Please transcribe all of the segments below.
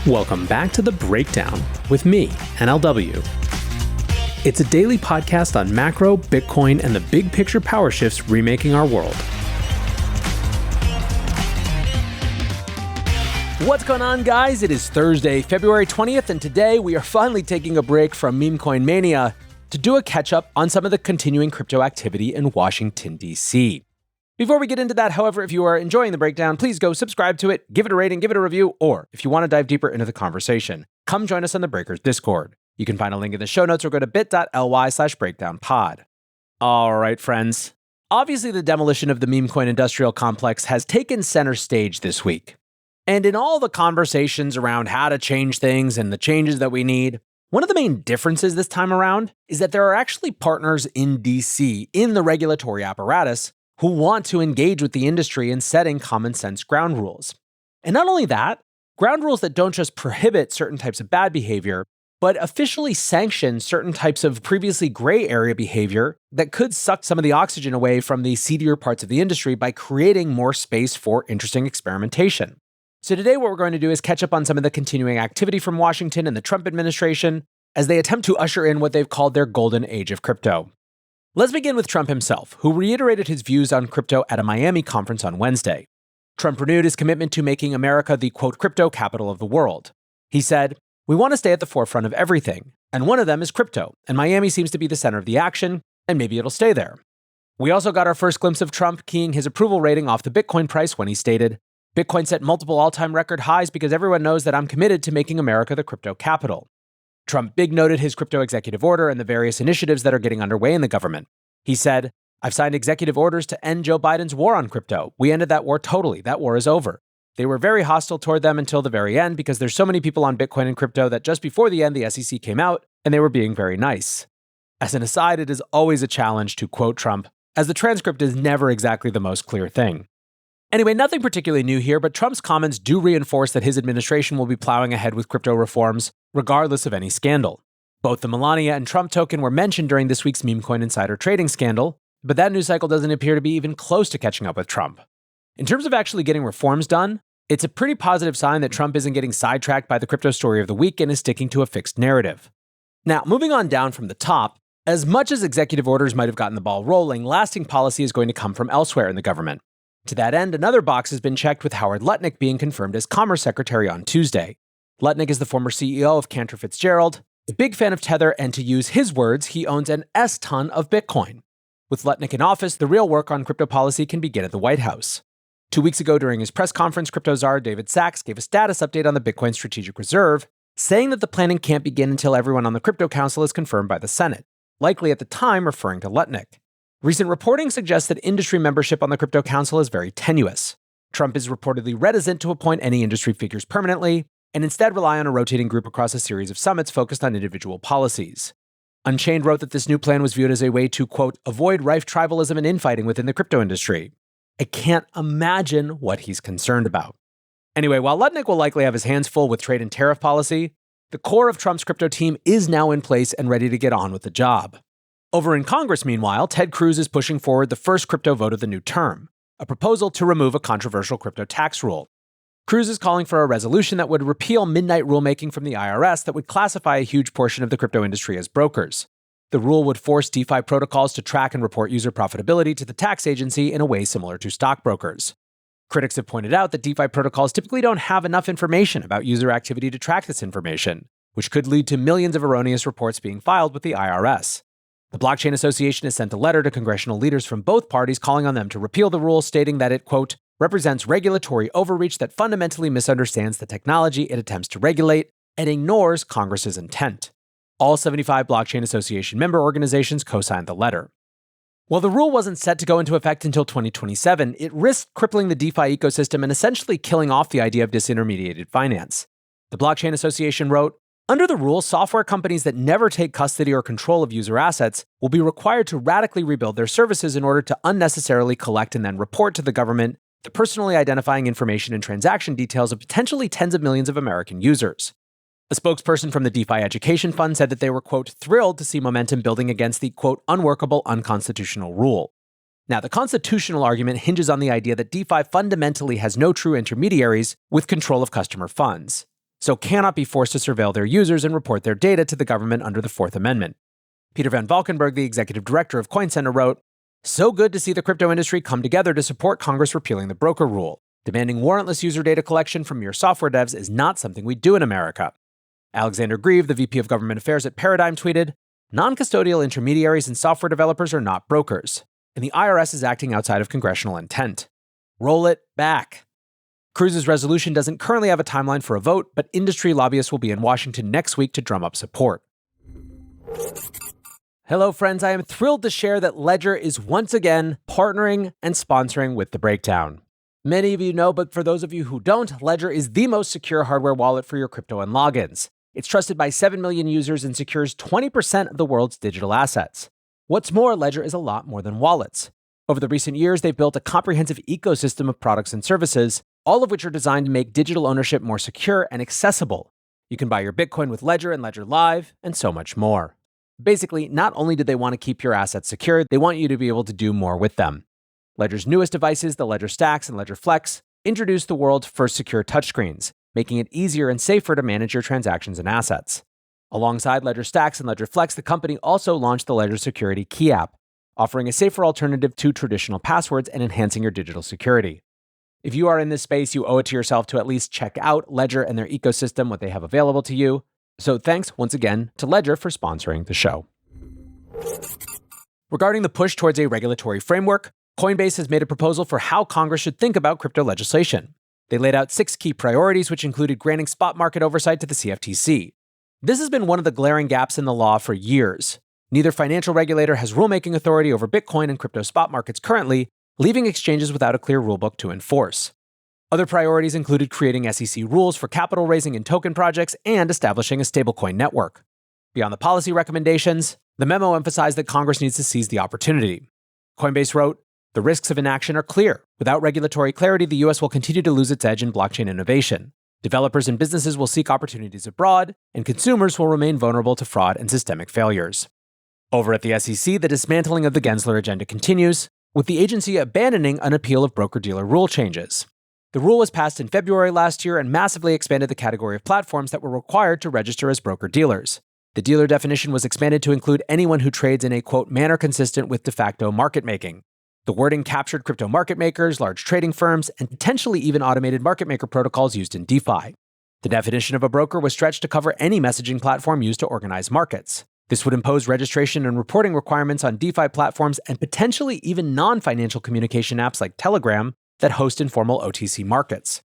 Welcome back to The Breakdown with me, NLW. It's a daily podcast on macro, Bitcoin, and the big picture power shifts remaking our world. What's going on, guys? It is Thursday, February 20th, and today we are finally taking a break from memecoin mania to do a catch-up on some of the continuing crypto activity in Washington, D.C. Before we get into that, however, if you are enjoying The Breakdown, please go subscribe to it, give it a rating, give it a review, or if you want to dive deeper into the conversation, come join us on the Breakers Discord. You can find a link in the show notes or go to bit.ly/breakdownpod. All right, friends. Obviously, the demolition of the memecoin industrial complex has taken center stage this week. And in all the conversations around how to change things and the changes that we need, one of the main differences this time around is that there are actually partners in DC in the regulatory apparatus who want to engage with the industry in setting common sense ground rules. And not only that, ground rules that don't just prohibit certain types of bad behavior, but officially sanction certain types of previously gray area behavior that could suck some of the oxygen away from the seedier parts of the industry by creating more space for interesting experimentation. So today what we're going to do is catch up on some of the continuing activity from Washington and the Trump administration as they attempt to usher in what they've called their golden age of crypto. Let's begin with Trump himself, who reiterated his views on crypto at a Miami conference on Wednesday. Trump renewed his commitment to making America the, quote, crypto capital of the world. He said, "We want to stay at the forefront of everything, and one of them is crypto, and Miami seems to be the center of the action, and maybe it'll stay there." We also got our first glimpse of Trump keying his approval rating off the Bitcoin price when he stated, "Bitcoin set multiple all-time record highs because everyone knows that I'm committed to making America the crypto capital." Trump big noted his crypto executive order and the various initiatives that are getting underway in the government. He said, "I've signed executive orders to end Joe Biden's war on crypto. We ended that war totally. That war is over. They were very hostile toward them until the very end because there's so many people on Bitcoin and crypto that just before the end, the SEC came out and they were being very nice." As an aside, it is always a challenge to quote Trump, as the transcript is never exactly the most clear thing. Anyway, nothing particularly new here, but Trump's comments do reinforce that his administration will be plowing ahead with crypto reforms, regardless of any scandal. Both the Melania and Trump token were mentioned during this week's memecoin insider trading scandal, but that news cycle doesn't appear to be even close to catching up with Trump. In terms of actually getting reforms done, it's a pretty positive sign that Trump isn't getting sidetracked by the crypto story of the week and is sticking to a fixed narrative. Now, moving on down from the top, as much as executive orders might have gotten the ball rolling, lasting policy is going to come from elsewhere in the government. To that end, another box has been checked with Howard Lutnick being confirmed as Commerce Secretary on Tuesday. Lutnick is the former CEO of Cantor Fitzgerald, a big fan of Tether, and to use his words, he owns an S-ton of Bitcoin. With Lutnick in office, the real work on crypto policy can begin at the White House. 2 weeks ago during his press conference, crypto czar David Sachs gave a status update on the Bitcoin Strategic Reserve, saying that the planning can't begin until everyone on the Crypto Council is confirmed by the Senate, likely at the time referring to Lutnick. Recent reporting suggests that industry membership on the Crypto Council is very tenuous. Trump is reportedly reticent to appoint any industry figures permanently, and instead rely on a rotating group across a series of summits focused on individual policies. Unchained wrote that this new plan was viewed as a way to, quote, avoid rife tribalism and infighting within the crypto industry. I can't imagine what he's concerned about. Anyway, while Lutnick will likely have his hands full with trade and tariff policy, the core of Trump's crypto team is now in place and ready to get on with the job. Over in Congress, meanwhile, Ted Cruz is pushing forward the first crypto vote of the new term, a proposal to remove a controversial crypto tax rule. Cruz is calling for a resolution that would repeal midnight rulemaking from the IRS that would classify a huge portion of the crypto industry as brokers. The rule would force DeFi protocols to track and report user profitability to the tax agency in a way similar to stockbrokers. Critics have pointed out that DeFi protocols typically don't have enough information about user activity to track this information, which could lead to millions of erroneous reports being filed with the IRS. The Blockchain Association has sent a letter to congressional leaders from both parties calling on them to repeal the rule, stating that it, quote, represents regulatory overreach that fundamentally misunderstands the technology it attempts to regulate and ignores Congress's intent. All 75 Blockchain Association member organizations co-signed the letter. While the rule wasn't set to go into effect until 2027, it risked crippling the DeFi ecosystem and essentially killing off the idea of disintermediated finance. The Blockchain Association wrote, under the rule, software companies that never take custody or control of user assets will be required to radically rebuild their services in order to unnecessarily collect and then report to the government the personally identifying information and transaction details of potentially tens of millions of American users. A spokesperson from the DeFi Education Fund said that they were, quote, thrilled to see momentum building against the, quote, unworkable, unconstitutional rule. Now, the constitutional argument hinges on the idea that DeFi fundamentally has no true intermediaries with control of customer funds. so cannot be forced to surveil their users and report their data to the government under the Fourth Amendment. Peter Van Valkenburg, the executive director of Coin Center, wrote, "So good to see the crypto industry come together to support Congress repealing the broker rule. Demanding warrantless user data collection from mere software devs is not something we do in America." Alexander Grieve, the VP of Government Affairs at Paradigm, tweeted, "Non-custodial intermediaries and software developers are not brokers, and the IRS is acting outside of congressional intent. Roll it back." Cruz's resolution doesn't currently have a timeline for a vote, but industry lobbyists will be in Washington next week to drum up support. Hello, friends. I am thrilled to share that Ledger is once again partnering and sponsoring with The Breakdown. Many of you know, but for those of you who don't, Ledger is the most secure hardware wallet for your crypto and logins. It's trusted by 7 million users and secures 20% of the world's digital assets. What's more, Ledger is a lot more than wallets. Over the recent years, they've built a comprehensive ecosystem of products and services, all of which are designed to make digital ownership more secure and accessible. You can buy your Bitcoin with Ledger and Ledger Live, and so much more. Basically, not only do they want to keep your assets secure, they want you to be able to do more with them. Ledger's newest devices, the Ledger Stacks and Ledger Flex, introduce the world's first secure touchscreens, making it easier and safer to manage your transactions and assets. Alongside Ledger Stacks and Ledger Flex, the company also launched the Ledger Security Key app, offering a safer alternative to traditional passwords and enhancing your digital security. If you are in this space, you owe it to yourself to at least check out Ledger and their ecosystem, what they have available to you. So thanks once again to Ledger for sponsoring the show. Regarding the push towards a regulatory framework, Coinbase has made a proposal for how Congress should think about crypto legislation. They laid out 6 key priorities, which included granting spot market oversight to the CFTC. This has been one of the glaring gaps in the law for years. Neither financial regulator has rulemaking authority over Bitcoin and crypto spot markets currently, leaving exchanges without a clear rulebook to enforce. Other priorities included creating SEC rules for capital raising in token projects and establishing a stablecoin network. Beyond the policy recommendations, the memo emphasized that Congress needs to seize the opportunity. Coinbase wrote, "The risks of inaction are clear. Without regulatory clarity, the US will continue to lose its edge in blockchain innovation. Developers and businesses will seek opportunities abroad, and consumers will remain vulnerable to fraud and systemic failures." Over at the SEC, the dismantling of the Gensler agenda continues, with the agency abandoning an appeal of broker-dealer rule changes. The rule was passed in February last year and massively expanded the category of platforms that were required to register as broker-dealers. The dealer definition was expanded to include anyone who trades in a, quote, manner consistent with de facto market making. The wording captured crypto market makers, large trading firms, and potentially even automated market maker protocols used in DeFi. The definition of a broker was stretched to cover any messaging platform used to organize markets. This would impose registration and reporting requirements on DeFi platforms and potentially even non-financial communication apps like Telegram that host informal OTC markets.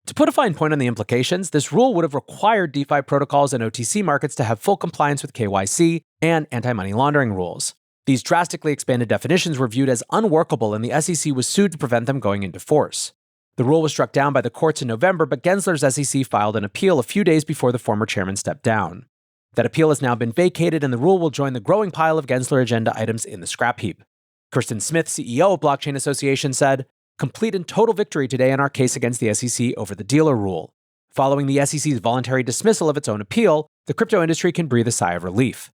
To put a fine point on the implications, this rule would have required DeFi protocols and OTC markets to have full compliance with KYC and anti-money laundering rules. These drastically expanded definitions were viewed as unworkable, and the SEC was sued to prevent them going into force. The rule was struck down by the courts in November, but Gensler's SEC filed an appeal a few days before the former chairman stepped down. That appeal has now been vacated, and the rule will join the growing pile of Gensler agenda items in the scrap heap. Kirsten Smith, CEO of Blockchain Association, said, "Complete and total victory today in our case against the SEC over the dealer rule. Following the SEC's voluntary dismissal of its own appeal, the crypto industry can breathe a sigh of relief."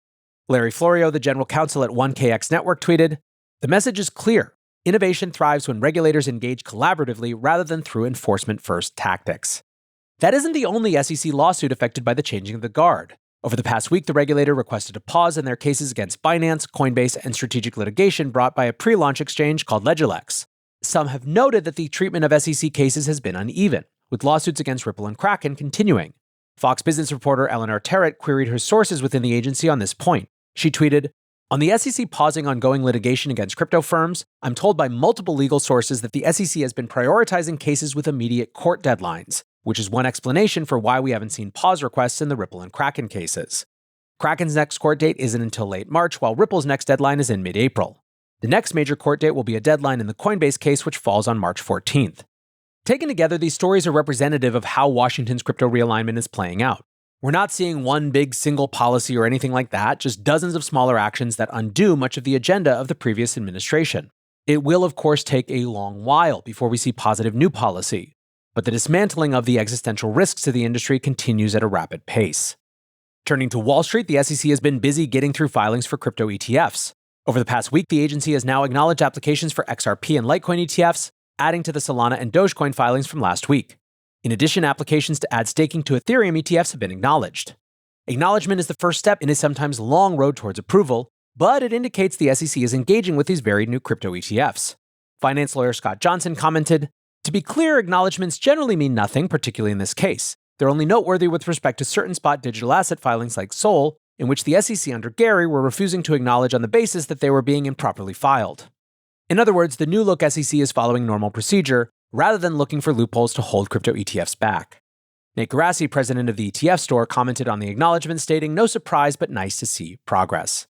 Larry Florio, the general counsel at 1KX Network, tweeted, "The message is clear. Innovation thrives when regulators engage collaboratively rather than through enforcement-first tactics." That isn't the only SEC lawsuit affected by the changing of the guard. Over the past week, the regulator requested a pause in their cases against Binance, Coinbase, and strategic litigation brought by a pre-launch exchange called LedgerLex. Some have noted that the treatment of SEC cases has been uneven, with lawsuits against Ripple and Kraken continuing. Fox Business reporter Eleanor Terrett queried her sources within the agency on this point. She tweeted, "On the SEC pausing ongoing litigation against crypto firms, I'm told by multiple legal sources that the SEC has been prioritizing cases with immediate court deadlines, which is one explanation for why we haven't seen pause requests in the Ripple and Kraken cases. Kraken's next court date isn't until late March, while Ripple's next deadline is in mid-April. The next major court date will be a deadline in the Coinbase case, which falls on March 14th. Taken together, these stories are representative of how Washington's crypto realignment is playing out. We're not seeing one big single policy or anything like that, just dozens of smaller actions that undo much of the agenda of the previous administration. It will, of course, take a long while before we see positive new policy, but the dismantling of the existential risks to the industry continues at a rapid pace. Turning to Wall Street, the SEC has been busy getting through filings for crypto ETFs. Over the past week, the agency has now acknowledged applications for XRP and Litecoin ETFs, adding to the Solana and Dogecoin filings from last week. In addition, applications to add staking to Ethereum ETFs have been acknowledged. Acknowledgement is the first step in a sometimes long road towards approval, but it indicates the SEC is engaging with these varied new crypto ETFs. Finance lawyer Scott Johnson commented, "To be clear, acknowledgements generally mean nothing, particularly in this case. They're only noteworthy with respect to certain spot digital asset filings like Sol, in which the SEC under Gary were refusing to acknowledge on the basis that they were being improperly filed." In other words, the new look SEC is following normal procedure, rather than looking for loopholes to hold crypto ETFs back. Nate Garassi, president of the ETF store, commented on the acknowledgement, stating, "No surprise, but nice to see progress."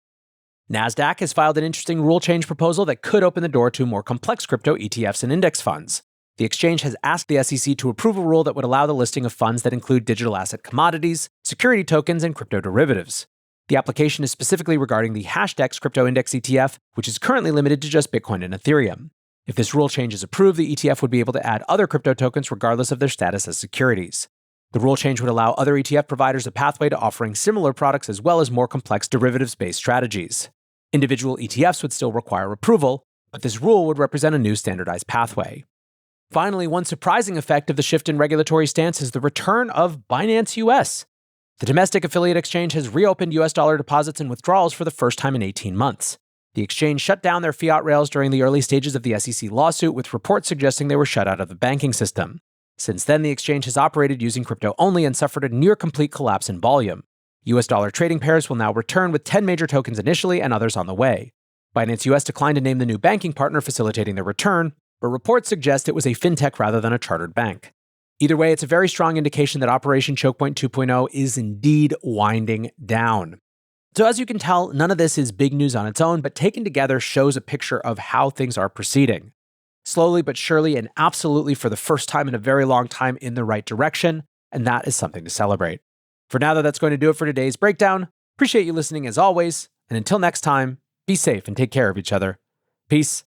NASDAQ has filed an interesting rule change proposal that could open the door to more complex crypto ETFs and index funds. The exchange has asked the SEC to approve a rule that would allow the listing of funds that include digital asset commodities, security tokens, and crypto derivatives. The application is specifically regarding the Hashdex crypto index ETF, which is currently limited to just Bitcoin and Ethereum. If this rule change is approved, the ETF would be able to add other crypto tokens regardless of their status as securities. The rule change would allow other ETF providers a pathway to offering similar products as well as more complex derivatives-based strategies. Individual ETFs would still require approval, but this rule would represent a new standardized pathway. Finally, one surprising effect of the shift in regulatory stance is the return of Binance US. The domestic affiliate exchange has reopened US dollar deposits and withdrawals for the first time in 18 months. The exchange shut down their fiat rails during the early stages of the SEC lawsuit, with reports suggesting they were shut out of the banking system. Since then, the exchange has operated using crypto only and suffered a near-complete collapse in volume. US dollar trading pairs will now return with 10 major tokens initially and others on the way. Binance US declined to name the new banking partner facilitating their return, but reports suggest it was a fintech rather than a chartered bank. Either way, it's a very strong indication that Operation Chokepoint 2.0 is indeed winding down. So as you can tell, none of this is big news on its own, but taken together shows a picture of how things are proceeding. Slowly but surely, and absolutely for the first time in a very long time, in the right direction, and that is something to celebrate. For now, though, that's going to do it for today's breakdown. Appreciate you listening as always, and until next time, be safe and take care of each other. Peace.